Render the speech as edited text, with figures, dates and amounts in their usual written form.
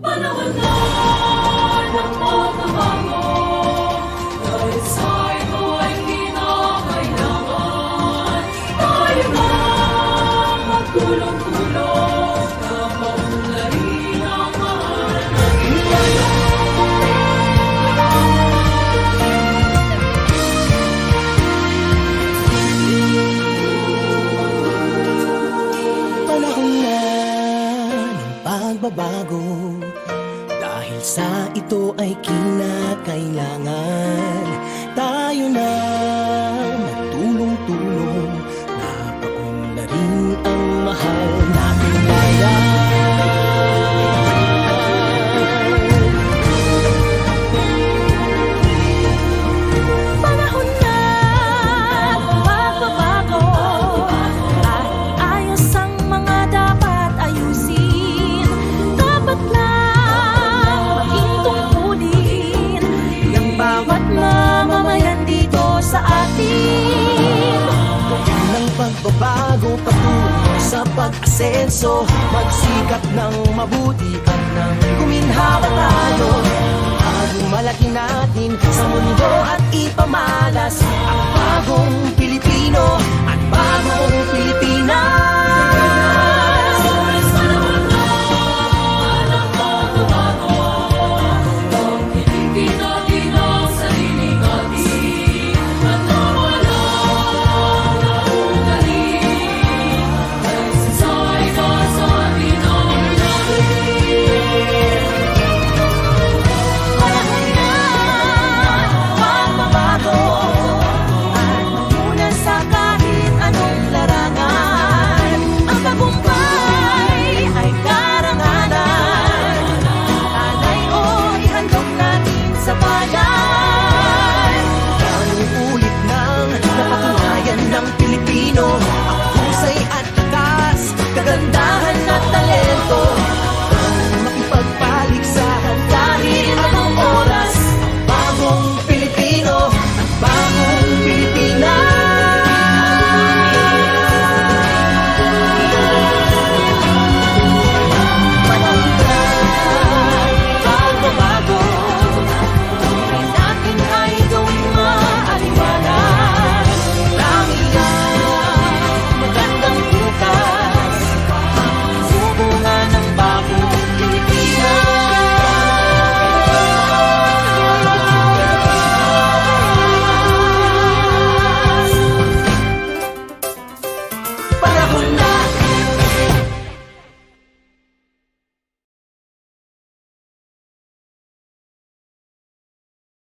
Panahon na ng pagbabago, dahil sa ito ay kinakailangan tayo na magtulong-tulong na maunlarin ang mahal natin ngayon. Panahon na ng pagbabago, dahil sa ito ay kinakailangan tayo na magtulong-tulong na paunlarin ang mahal nating bayan. Panahon na ng pagbabago, ayos ang mga dapat ayusin. Dapat lang maging tungkulin ng bawat mamamayan dito sa atin. Ng pagbabago patungo sa pag-asenso, magsikap ng mabuti at nang guminhawa tayo. Malaki natin sa mundo at ipamalas ang bagong Pilipino at bagong